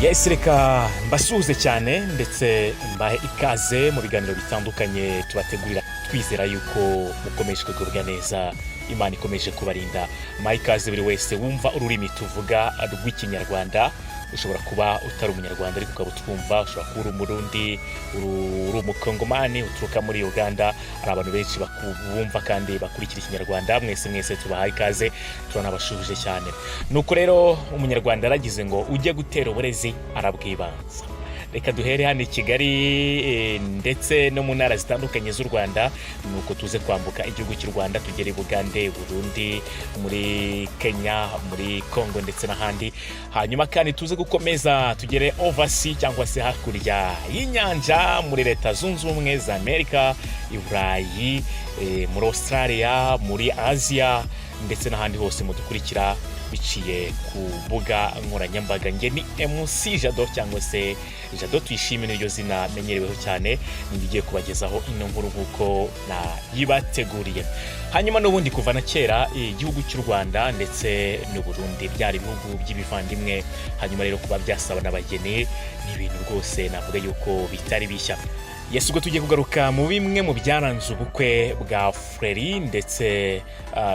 Yes, reka mbasuhuze cyane ndetse mbahe ikaze mu biganiro bitandukanye tubategurira, twizera yuko mukomeje kugubwa neza, Imana ikomeje kubarinda. Mbahe ikaze buri wese wumva ururimi tuvuga rw'ikinyarwanda. Ushobora kuba utari umunyarwanda ariko ukaba utwumva, ushobora kuba uri umurundi, uri umukongomani uturuka muri Uganda. Hari abantu benshi bumva kandi bakurikira ikinyarwanda. Mwese tubahaye ikaze, turanabashubije cyane. Nuko rero umunyarwanda aragize ngo ujye gutera uburezi arabwibanza. Reka duhere hano i Kigali ndetse no mu ntara zitandukanye z'u Rwanda, nuko tuze kwambuka igihugu cy'u Rwanda tugere i Bugande, Burundi, muri Kenya, muri Congo ndetse n'ahandi. Hanyuma kandi tuze gukomeza tugere overseas cyangwa se hakurya y'inyanja muri Leta Zunze Ubumwe za Amerika, i Burayi, muri Australia, muri Asia ndetse n'ahandi hose mudukurikira biciye ku mbuga nkoranyambaga. Nge ni MC Jado cyangwa se Jado Tuyishime, niryo zina menyereweho cyane. Ngiye kubagezaho ino nkuru nk'uko nayibateguriye. Hanyuma n'ubundi kuva na kera igihugu cy'u Rwanda ndetse n'u Burundi byari ibihugu by'ibivandimwe. Hanyuma rero kuba byasaba n'abageni ni ibintu rwose navuga yuko bitari bishya. Yes, ubwo tugiye kugaruka mu bimwe mu byaranze ubukwe bwa Frere ndetse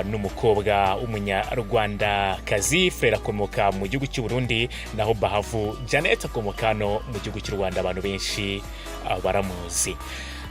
n'umukobwa w'umunyarwandakazi. Frere akomoka mu gihugu cy'u Burundi, naho Bahavu Janet akomoka no mu gihugu cy'u Rwanda. Abantu benshi baramuzi.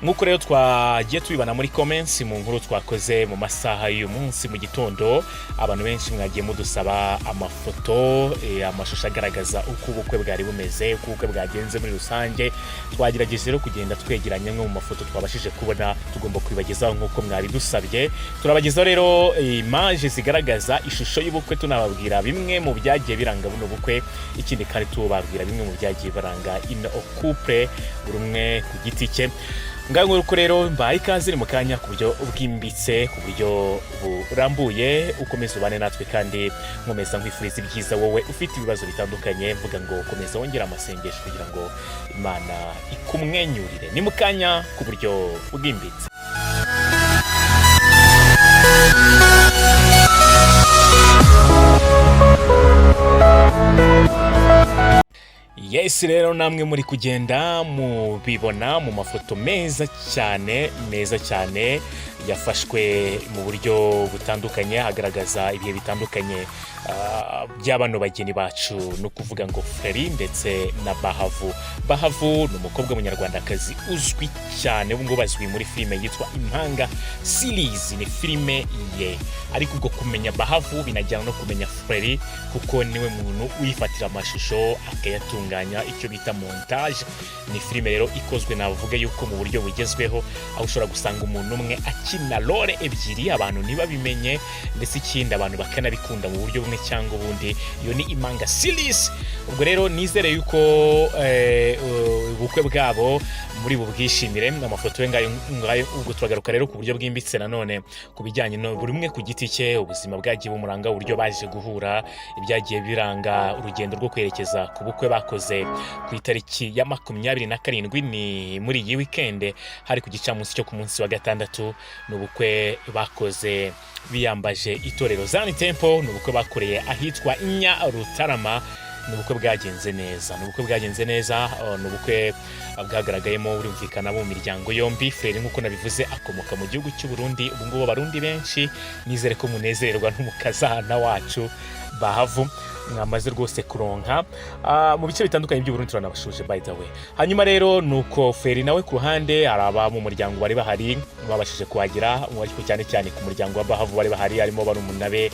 Nk'uko rero twagiye tubibana muri comments mu nkuru twakoze mu masaha y'uyu munsi mu gitondo, abantu benshi mwagiye mudusaba amafoto, amashusho agaragaza uko ubukwe bwari bumeze, uko ubukwe bwagenze muri rusange. Twagerageje rero kugenda twegeranya amwe mu mafoto twabashije kubona, tugomba kubibagezaho nk'uko mwari dusabye. Turabagezaho rero image zigaragaza ishusho y'ubukwe, tunababwira bimwe mu byagiye biranga buno bukwe. Ikindi kandi tubabwira bimwe mu byagiye baranga ino couple buri umwe ku giti cye. Nguko rero mbaye ikaze mu kanya ku buryo bwimbitse, ku buryo burambuye. Ukomeza ubane natwe kandi nkomeza nkwifuriza ibyiza wowe ufite ibibazo bitandukanye. Mvuga ngo komeza wongera amasengesho kugira ngo Imana ikumwenyurire. Ni mu kanya ku buryo bwimbitse. Yes, rero namwe muri kugenda mubibona mu mafoto meza cyane yafashwe mu buryo butandukanye, hagaragaza ibihe bitandukanye by'abano bageni bacu, no kuvuga ngo Frere ndetse na Bahavu. Bahavu ni umukobwa w'umunyarwandakazi uzwi cyane, ubu ngubu azwi muri filime yitwa Impanga series, ni filime ye. Ariko ubwo kumenya Bahavu binajyana no kumenya Frere, kuko niwe muntu uyifatira amashusho akayatunganya, icyo bita montage. Ni filime rero ikozwe navuga yuko mu buryo bugezweho, aho ushobora gusanga umuntu umwe akina role ebyiri, abantu ntibabimenye, ndetse ikindi abantu bakanabikunda mu buryo bumwe cyangwa ubundi. Iyo ni Impanga series. Ubwo rero nizere yuko ubukwe bwabo muri bubwishimire. Amafoto ngayo. Ubwo turagaruka rero ku buryo bwimbitse nanone ku bijyanye no buri umwe ku giti cye, ubuzima bwagiye bumuranga, uburyo baje guhura, ibyagiye biranga urugendo rwo kwerekeza ku bukwe bakoze ku itariki ya 27, ni muri iyi weekend, hari ku gicamunsi cyo ku munsi wa gatandatu. Ni ubukwe bakoze biyambaje itorero Zion Temple, ni ubukwe bakoreye ahitwa Nyarutarama. Ni ubukwe bwagenze neza, ni ubukwe bwagaragayemo urumvikana mu miryango yombi. Frere nk'uko nabivuze akomoka mu gihugu cy'u Burundi. Ubu ngubu abarundi benshi nizere ko munezerwa n'umukazana wacu Bahavu, mwamaze rwose kuronka mu bice bitandukanye by'u Burundi. Turanabashuje by the way. Hanyuma rero nuko Frere nawe ku ruhande hari aba mu muryango bari bahari, babashije kuhagira, ariko cyane cyane ku muryango wa Bahavu bari bahari, harimo barumuna be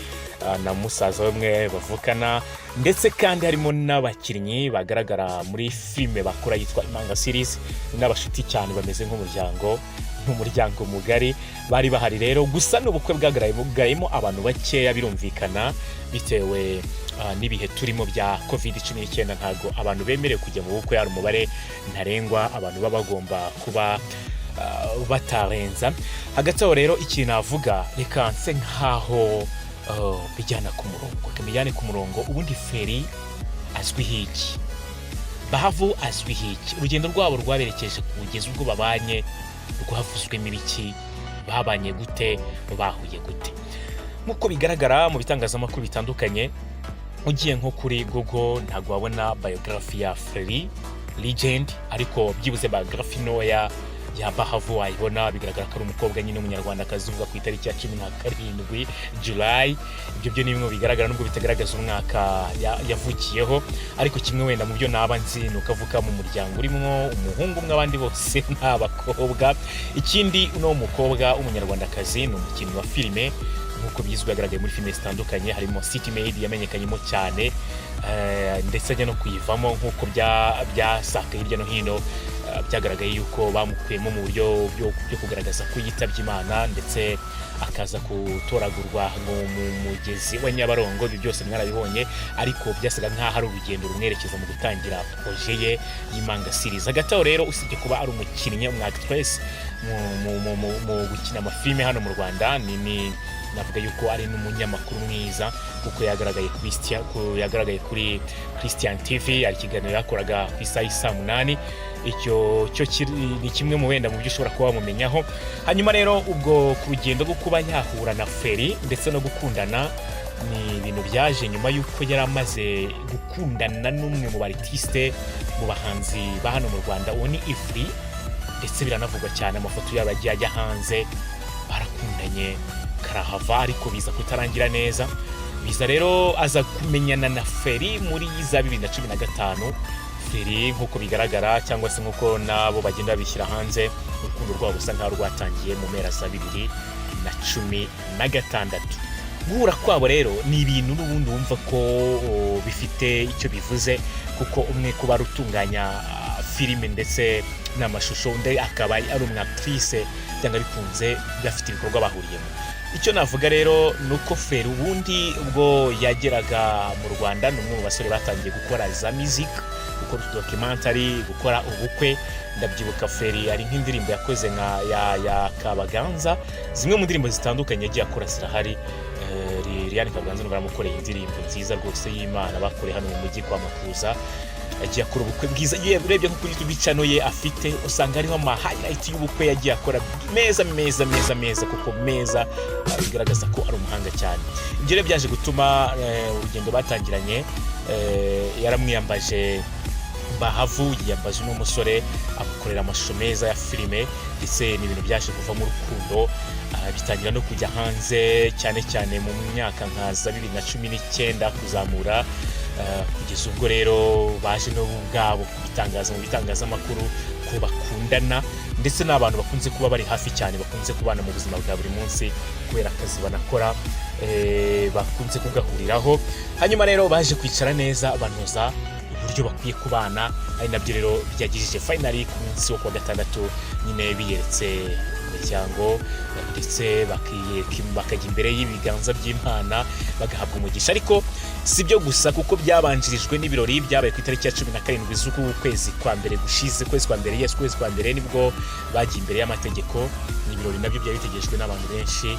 na musaza we bavukana, ndetse kandi harimo n'abakinnyi bagaragara muri filime bakora yitwa Impanga series, n'abashuti cyane bameze nk'umuryango mugari bari bahari. Rero gusa n'ubukwe bwagaragayemo abantu bakeya, birumvikana bitewe n'ibihe turimo bya COVID-19. Ntago abantu bemerewe kujya mu bukwe, hari umubare ntarengwa abantu baba bagomba kuba batarenza. Hagati aho rero ikintu navuga, reka nse nkaho bijyana ku murongo. Ubundi Frere azwi hiki, Bahavu azwi hiki, urugendo rwabo rwaberekeje kugeza ubwo babanye rwavuzwemo ibiki, babanye gute, bahuye gute. Nk'uko bigaragara mu bitangazamakuru bitandukanye, ugiye nko kuri Google ntabwo wabona biography ya Feri Legend, ariko byibuze biography ntoya ya Bahavu wayibona. Bigaragara ko ari umukobwa nyine w'umunyarwandakazi uvuga ku itariki ya 17 July. Ibyo byo ni bimwe bigaragara nubwo bitagaragaza umwaka yavukiyeho, ariko kimwe wenda mu byo naba nzi ni ukavuka mu muryango urimo umuhungu umwe, abandi bose n'abakobwa. Ikindi uno mukobwa w'umunyarwandakazi ni umukinnyi wa filime nk'uko bizwi, yagaragaye muri filime zitandukanye harimo City Maid yamenyekanyemo cyane, ndetse ajya no kuyivamo nk'uko byasakaye hirya no hino. Byagaragaye yuko bamukuyemo mu buryo byo kugaragaza ko yitabye Imana, ndetse akaza gutoragurwa mu mugezi wa Nyabarongo. Ibyo byose mwarabibonye, ariko byasaga nk'aho ari urugendo rumwerekeza mu gutangira proje ye y'Impanga series. Hagati aho rero, usibye kuba ari umukinnyi actress mu gukina amafilime hano mu Rwanda, navuga yuko ari n'umunyamakuru mwiza kuko yagaragaye kuri Christian TV. Ari ikiganiro yakoraga ku isaha y'isa 8. Icyo ni kimwe mu wenda mu byo ushobora kuba wamumenyaho. Hanyuma rero ubwo ku rugendo rwo kuba yahura na Feri ndetse no gukundana, ni ibintu byaje nyuma yuko yari amaze gukundana n'umwe mu artiste mu bahanzi ba hano mu Rwanda, uwo ni Ifri, ndetse biranavugwa cyane amafoto yabo yagiye ajya hanze, barakundanye karahava, ariko biza kutarangira neza. Biza rero aza kumenyana na Feri muri za 2015. Feri nk'uko bigaragara cyangwa se nk'uko nabo bagenda bishyira hanze, urukundo rwabo gusa nkaho rwatangiye mu mpera za 2016. Guhura kwabo rero ni ibintu n'ubundi wumva ko bifite icyo bivuze, kuko umwe kuba rutunganya filime ndetse n'amashusho, undi akaba ari umwactrice, cyangwa bikunze bafite ibikorwa bahuriyemo. Icyo navuga rero nuko Feri ubundi ubwo yageraga mu Rwanda, ni umwe mu basore batangiye gukora za music, gukora documentary, gukora ubukwe. Ndabyibuka Feri ari nk'indirimbo yakoze nka ya Kabaganza, zimwe mu ndirimbo zitandukanye yagiye akora zirahari. Liliane Kabaganza baramukoreye indirimbo nziza rwose y'Imana, bakoreye hano mu mujyi kwa Makuza. Yagiye akora ubukwe bwiza, urebye nko kuri YouTube channel ye afite, usanga ariho ama highlight y'ubukwe yagiye akora meza, kuko meza, bigaragaza ko ari umuhanga cyane. Ibyo rero byaje gutuma urugendo batangiranye, yaramwiyambaje Bahavu, yiyambaje n'umusore amukorera amashusho meza ya filime, ndetse n'ibintu byaje kuva mu rukundo. Bitangira no kujya hanze cyane mu myaka nka za 2019 kuzamura, kugeza ubwo rero baje no ubwabo kubitangaza mu bitangazamakuru ko bakundana, ndetse n'abantu bakunze kuba bari hafi cyane, bakunze kubana mu buzima bwa buri munsi kubera akazi banakora, bakunze kugahuriraho. Hanyuma rero baje kwicara neza banoza uburyo bakwiye kubana, ari nabyo rero byagirije finally ku munsi wo kuwa gatandatu nyine biyeretse imiryango, ndetse bakajya imbere y'ibiganza by'Imana bagahabwa umugisha. Ariko si byo gusa, kuko byabanjirijwe n'ibirori byabaye ku itariki ya 17 z'ukwezi kwa mbere gushize, kwezi kwa mbere nibwo bagiye imbere y'amategeko. Ni ibirori nabyo byari bitegejwe n'abantu benshi,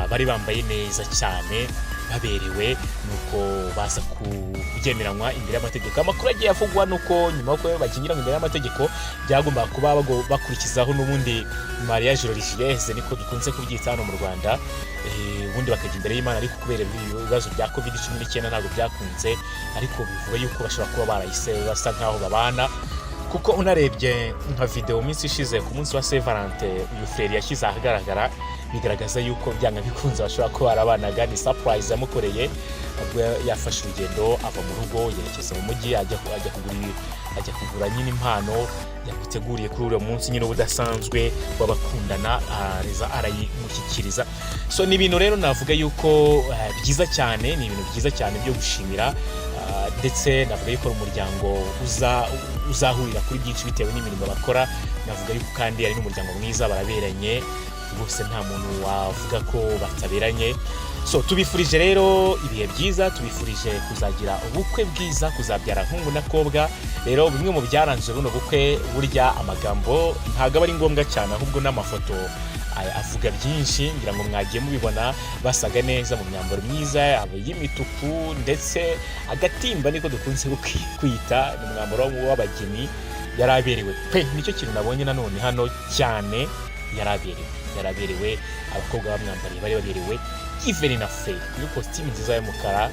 bari bambaye neza cyane, baberewe, nuko baza kubyemeranywa imbere y'amategeko. Amakuru agiye avugwa nuko nyuma yo bakingira imbere y'amategeko byagomba kuba bakurikizaho n'ubundi mariage religieuse, niko dukunze kubyita hano mu Rwanda. Ubundi bakajya imbere y'Imana, ariko kubera ibibazo bya COVID-19 ntabwo byakunze, ariko bivuga yuko bashobora kuba barayise basa nkaho babana. Kuko unarebye nka video minsi ishize ku munsi wa Saint Valentin, uyu Feri yashyize ahagaragara, bigaragaza yuko byanga bikunze bashobora kuba barabanaga. Ni surprise yamukoreye, ubwo yafashe urugendo ava mu rugo yerekeza mu mujyi, ajya kugura nyine impano yaguteguriye kuri uwo munsi nyine ubudasanzwe w'abakundana, arayimushyikiriza. So ni ibintu rero navuga yuko byiza cyane, ni ibintu byiza cyane byo gushimira, ndetse navuga yuko umuryango uzahurira kuri byinshi bitewe n'imirimo bakora. Navuga yuko kandi ari n'umuryango mwiza, baraberanye bose, nta muntu wavuga ko bataberanye. So tubifurije rero ibihe byiza, tubifurije kuzagira ubukwe bwiza, kuzabyara hungu na kobwa. Rero bimwe mu byaranze buno bukwe, burya amagambo ntago aba ari ngombwa cyane, ahubwo n'amafoto avuga byinshi. Ngira ngo mwagiye mubibona basaga neza mu myambaro myiza y'imituku, ndetse agatimba niko dukunze kwita, ni umwambaro w'abageni. Yaraberewe pe, nicyo kintu nabonye nanone hano cyane, yaraberewe, abakobwa bamwambariye bari baberewe. Even na Feri iyo costume nziza y'umukara,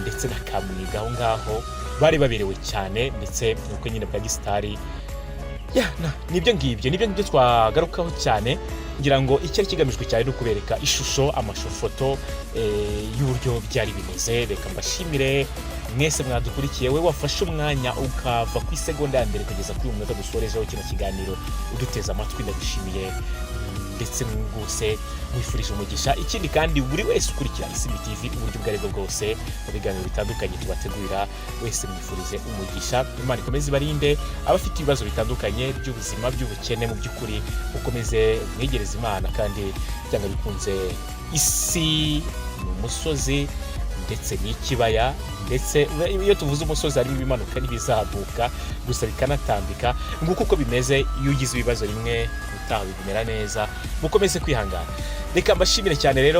ndetse na Kamwiga aho ngaho bari baberewe cyane, ndetse ubukwe nyine bwa gisitari nibyo ngibyo twagarukaho cyane, ngira ngo icyari kigamijwe cyane no kubereka ishusho, foto y'uburyo byari bimeze. Reka mbashimire mwese mwadukurikiye, we wafashe umwanya ukava ku isegonda ya mbere kugeza kuri uyu munota dusorejeho kino kiganiro uduteze amatwi, ndagushimiye ndetse rwose mwifurije umugisha. Ikindi kandi buri wese ukurikira Isimbi TV uburyo ubwo aribwo bwose mu biganiro bitandukanye tubategurira, wese mwifurize umugisha. Imana ikomeze ibarinde, abafite ibibazo bitandukanye by'ubuzima, by'ubukene, mu by'ukuri mukomeze mwegereze Imana, kandi byanga bikunze isi ni umusozi ndetse n'ikibaya, ndetse iyo tuvuze umusozi harimo ibimanuka n'ibizamuka, gusa bikanatambika. Nguko uko bimeze iyo ugize ibibazo rimwe utaha bimera neza, mukomeze kwihangana. Reka mbashimire cyane rero.